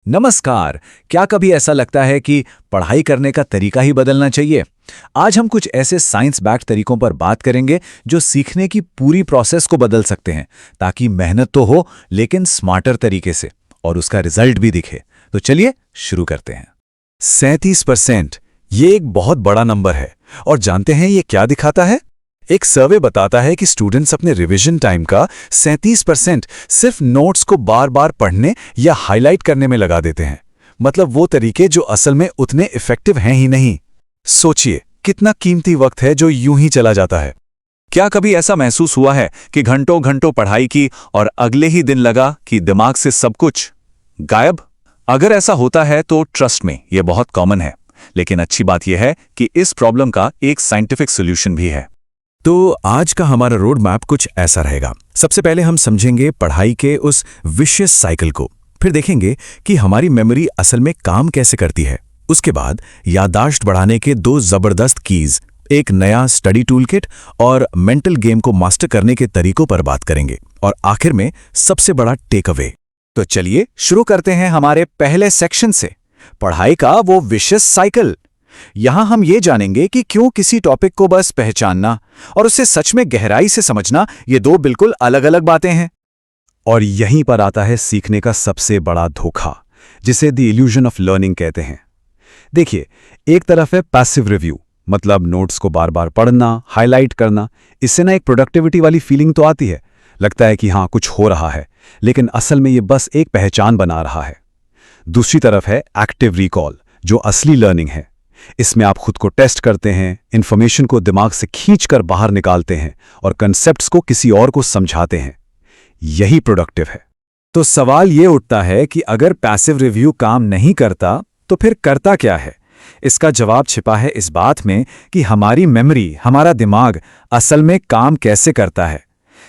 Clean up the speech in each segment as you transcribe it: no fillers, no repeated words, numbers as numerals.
नमस्कार। क्या कभी ऐसा लगता है कि पढ़ाई करने का तरीका ही बदलना चाहिए? आज हम कुछ ऐसे साइंस बैक्ड तरीकों पर बात करेंगे जो सीखने की पूरी प्रोसेस को बदल सकते हैं, ताकि मेहनत तो हो लेकिन स्मार्टर तरीके से, और उसका रिजल्ट भी दिखे। तो चलिए शुरू करते हैं। 37%, ये एक बहुत बड़ा नंबर है। और जानते हैं ये क्या दिखाता है? एक सर्वे बताता है कि स्टूडेंट्स अपने रिवीजन टाइम का 37% सिर्फ नोट्स को बार बार पढ़ने या हाईलाइट करने में लगा देते हैं। मतलब वो तरीके जो असल में उतने इफेक्टिव हैं ही नहीं। सोचिए, कितना कीमती वक्त है जो यूं ही चला जाता है। क्या कभी ऐसा महसूस हुआ है कि घंटों घंटों पढ़ाई की और अगले ही दिन लगा कि दिमाग से सब कुछ गायब? अगर ऐसा होता है तो ट्रस्ट में ये बहुत कॉमन है। लेकिन अच्छी बात यह है कि इस प्रॉब्लम का एक साइंटिफिक सोल्यूशन भी है। तो आज का हमारा रोड मैप कुछ ऐसा रहेगा। सबसे पहले हम समझेंगे पढ़ाई के उस विशियस साइकिल को, फिर देखेंगे कि हमारी मेमोरी असल में काम कैसे करती है। उसके बाद याददाश्त बढ़ाने के दो जबरदस्त कीज, एक नया स्टडी टूल किट और मेंटल गेम को मास्टर करने के तरीकों पर बात करेंगे। और आखिर में सबसे बड़ा टेक अवे। तो चलिए शुरू करते हैं हमारे पहले सेक्शन से, पढ़ाई का वो विशियस साइकिल। यहां हम ये जानेंगे कि क्यों किसी टॉपिक को बस पहचानना और उसे सच में गहराई से समझना, ये दो बिल्कुल अलग अलग बातें हैं। और यहीं पर आता है सीखने का सबसे बड़ा धोखा, जिसे द इल्यूजन ऑफ लर्निंग कहते हैं। देखिए, एक तरफ है पैसिव रिव्यू, मतलब नोट्स को बार बार पढ़ना, हाईलाइट करना। इससे ना एक प्रोडक्टिविटी वाली फीलिंग तो आती है, लगता है कि हाँ कुछ हो रहा है, लेकिन असल में ये बस एक पहचान बना रहा है। दूसरी तरफ है एक्टिव रिकॉल, जो असली लर्निंग है। इसमें आप खुद को टेस्ट करते हैं, इंफॉर्मेशन को दिमाग से खींचकर बाहर निकालते हैं और कॉन्सेप्ट्स को किसी और को समझाते हैं। यही प्रोडक्टिव है। तो सवाल ये उठता है कि अगर पैसिव रिव्यू काम नहीं करता तो फिर करता क्या है? इसका जवाब छिपा है इस बात में कि हमारी मेमोरी, हमारा दिमाग असल में काम कैसे करता है।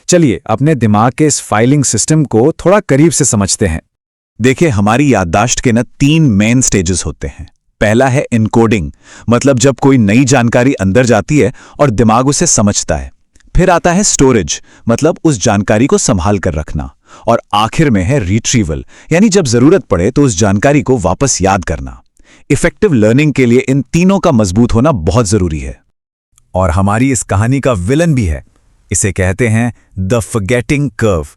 चलिए अपने दिमाग के इस फाइलिंग सिस्टम को थोड़ा करीब से समझते हैं। देखिए, हमारी याददाश्त के न 3 मेन स्टेजेस होते हैं। पहला है इनकोडिंग, मतलब जब कोई नई जानकारी अंदर जाती है और दिमाग उसे समझता है। फिर आता है स्टोरेज, मतलब उस जानकारी को संभाल कर रखना। और आखिर में है रिट्रीवल, यानी जब जरूरत पड़े तो उस जानकारी को वापस याद करना। इफेक्टिव लर्निंग के लिए इन तीनों का मजबूत होना बहुत जरूरी है। और हमारी इस कहानी का विलन भी है। इसे कहते हैं द फॉरगेटिंग कर्व।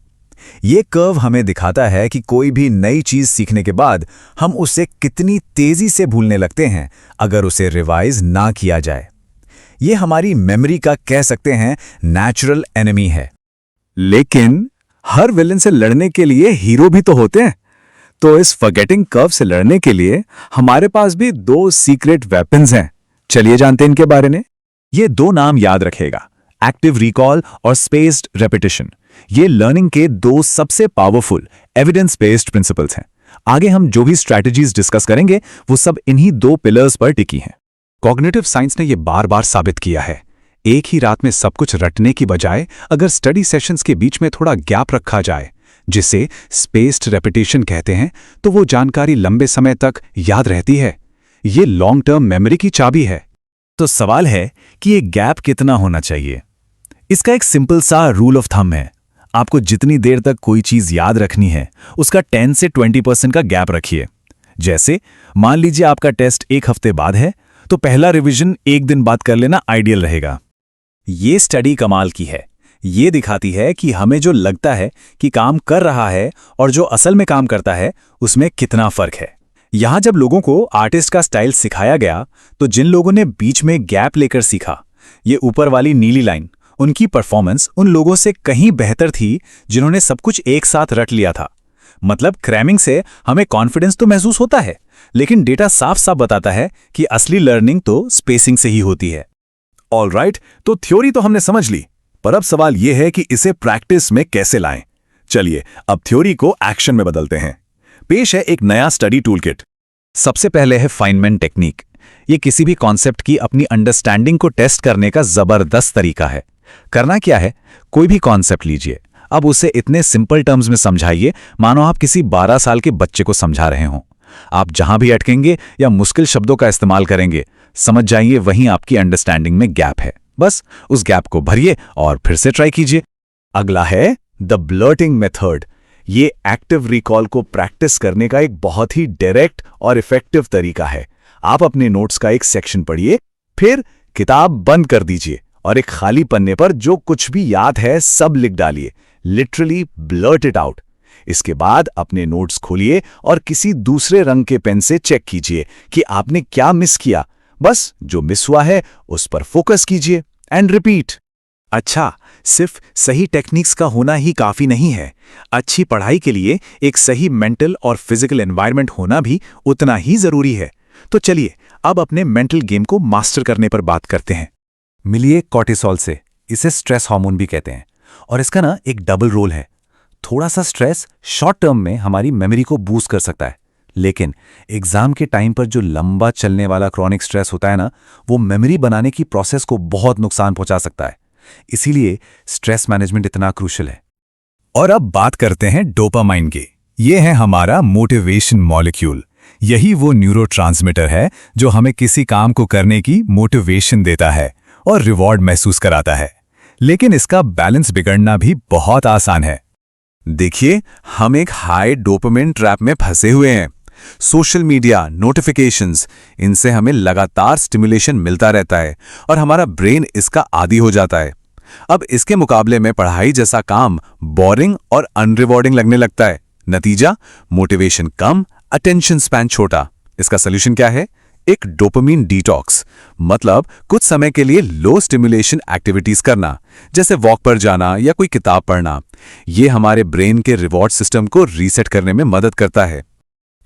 ये कर्व हमें दिखाता है कि कोई भी नई चीज सीखने के बाद हम उसे कितनी तेजी से भूलने लगते हैं अगर उसे रिवाइज ना किया जाए। ये हमारी मेमोरी का, कह सकते हैं, नेचुरल एनिमी है। लेकिन हर विलन से लड़ने के लिए हीरो भी तो होते हैं। तो इस फॉरगेटिंग कर्व से लड़ने के लिए हमारे पास भी 2 सीक्रेट वेपन्स हैं। चलिए जानते हैं इनके बारे में। ये 2 नाम याद रखेगा, एक्टिव रिकॉल और स्पेस्ड रेपिटेशन। ये लर्निंग के 2 सबसे पावरफुल एविडेंस बेस्ड प्रिंसिपल्स हैं। आगे हम जो भी स्ट्रैटेजीज डिस्कस करेंगे वो सब इन्हीं 2 पिलर्स पर टिकी हैं। कॉग्निटिव साइंस ने यह बार बार साबित किया है, एक ही रात में सब कुछ रटने की बजाय अगर स्टडी सेशंस के बीच में थोड़ा गैप रखा जाए, जिसे स्पेस्ड रेपिटेशन कहते हैं, तो वो जानकारी लंबे समय तक याद रहती है। ये लॉन्ग टर्म मेमोरी की चाबी है। तो सवाल है कि ये गैप कितना होना चाहिए? इसका एक सिंपल सा रूल ऑफ थंब है। आपको जितनी देर तक कोई चीज याद रखनी है, उसका 10 से 20% का गैप रखिए। जैसे मान लीजिए आपका टेस्ट 1 हफ्ते बाद है, तो पहला रिवीजन 1 दिन बाद कर लेना आइडियल रहेगा। ये स्टडी कमाल की है। ये दिखाती है कि हमें जो लगता है कि काम कर रहा है और जो असल में काम करता है, उसमें कितना फर्क है। यहां जब लोगों को आर्टिस्ट का स्टाइल सिखाया गया, तो जिन लोगों ने बीच में गैप लेकर सीखा, ये ऊपर वाली नीली लाइन, उनकी परफॉर्मेंस उन लोगों से कहीं बेहतर थी जिन्होंने सब कुछ एक साथ रट लिया था। मतलब क्रैमिंग से हमें कॉन्फिडेंस तो महसूस होता है, लेकिन डेटा साफ साफ बताता है कि असली लर्निंग तो स्पेसिंग से ही होती है। ऑलराइट, तो थ्योरी तो हमने समझ ली, पर अब सवाल यह है कि इसे प्रैक्टिस में कैसे लाएं। चलिए अब थ्योरी को एक्शन में बदलते हैं। पेश है एक नया स्टडी टूल किट। सबसे पहले है फाइनमेंट टेक्निक। ये किसी भी कॉन्सेप्ट की अपनी अंडरस्टैंडिंग को टेस्ट करने का जबरदस्त तरीका है। करना क्या है, कोई भी कॉन्सेप्ट लीजिए, अब उसे इतने सिंपल टर्म्स में समझाइए मानो आप किसी 12 साल के बच्चे को समझा रहे हों। आप जहां भी अटकेंगे या मुश्किल शब्दों का इस्तेमाल करेंगे, समझ जाइए वहीं आपकी अंडरस्टैंडिंग में गैप है। बस उस गैप को भरिए और फिर से ट्राई कीजिए। अगला है द ब्लर्टिंग मेथड। ये एक्टिव रिकॉल को प्रैक्टिस करने का एक बहुत ही डायरेक्ट और इफेक्टिव तरीका है। आप अपने नोट्स का एक सेक्शन पढ़िए, फिर किताब बंद कर दीजिए और एक खाली पन्ने पर जो कुछ भी याद है सब लिख डालिए। Literally blurt it out. इसके बाद अपने नोट्स खोलिए और किसी दूसरे रंग के पेन से चेक कीजिए कि आपने क्या मिस किया। बस जो मिस हुआ है उस पर फोकस कीजिए एंड रिपीट। अच्छा, सिर्फ सही टेक्निक्स का होना ही काफी नहीं है। अच्छी पढ़ाई के लिए एक सही मेंटल और फिजिकल एनवायरनमेंट होना भी उतना ही जरूरी है। तो चलिए अब अपने मेंटल गेम को मास्टर करने पर बात करते हैं। मिलिए कॉर्टिसोल से। इसे स्ट्रेस हार्मोन भी कहते हैं और इसका ना एक डबल रोल है। थोड़ा सा स्ट्रेस शॉर्ट टर्म में हमारी मेमोरी को बूस्ट कर सकता है, लेकिन एग्जाम के टाइम पर जो लंबा चलने वाला क्रॉनिक स्ट्रेस होता है ना, वो मेमोरी बनाने की प्रोसेस को बहुत नुकसान पहुंचा सकता है। इसीलिए स्ट्रेस मैनेजमेंट इतना क्रूशियल है। और अब बात करते हैं डोपामाइन की। ये है हमारा मोटिवेशन मॉलिक्यूल। यही वो न्यूरोट्रांसमीटर है जो हमें किसी काम को करने की मोटिवेशन देता है और रिवॉर्ड महसूस कराता है। लेकिन इसका बैलेंस बिगड़ना भी बहुत आसान है। देखिए, हम एक हाई डोपामाइन ट्रैप में फंसे हुए हैं। सोशल मीडिया, नोटिफिकेशंस, इनसे हमें लगातार स्टिमुलेशन मिलता रहता है और हमारा ब्रेन इसका आदी हो जाता है। अब इसके मुकाबले में पढ़ाई जैसा काम बोरिंग और अनरिवॉर्डिंग लगने लगता है। नतीजा, मोटिवेशन कम, अटेंशन स्पैन छोटा। इसका सोल्यूशन क्या है? एक डोपामाइन डिटॉक्स, मतलब कुछ समय के लिए लो स्टिमुलेशन एक्टिविटीज करना, जैसे वॉक पर जाना या कोई किताब पढ़ना। ये हमारे ब्रेन के रिवॉर्ड सिस्टम को रीसेट करने में मदद करता है।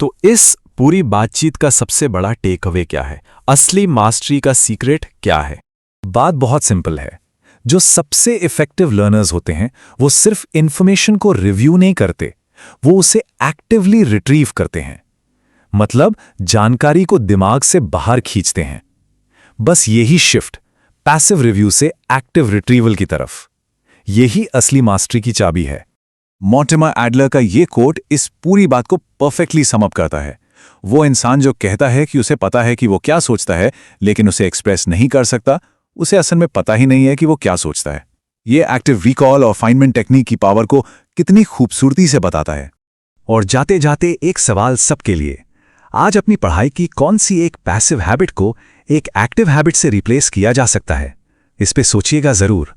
तो इस पूरी बातचीत का सबसे बड़ा टेक अवे क्या है? असली मास्टरी का सीक्रेट क्या है? बात बहुत सिंपल है। जो सबसे इफेक्टिव लर्नर्स होते हैं वो सिर्फ इंफॉर्मेशन को रिव्यू नहीं करते, वो उसे एक्टिवली रिट्रीव करते हैं। मतलब जानकारी को दिमाग से बाहर खींचते हैं। बस यही शिफ्ट पैसिव रिव्यू से एक्टिव रिट्रीवल की तरफ, यही असली मास्टरी की चाबी है। मॉर्टिमर एडलर का ये कोट इस पूरी बात को परफेक्टली सम अप करता है। वो इंसान जो कहता है कि उसे पता है कि वो क्या सोचता है लेकिन उसे एक्सप्रेस नहीं कर सकता, उसे असल में पता ही नहीं है कि वो क्या सोचता है। ये एक्टिव रिकॉल और फाइनमेंट टेक्निक की पावर को कितनी खूबसूरती से बताता है। और जाते जाते एक सवाल सबके लिए, आज अपनी पढ़ाई की कौन सी एक पैसिव हैबिट को एक एक्टिव हैबिट से रिप्लेस किया जा सकता है? इस पे सोचिएगा जरूर।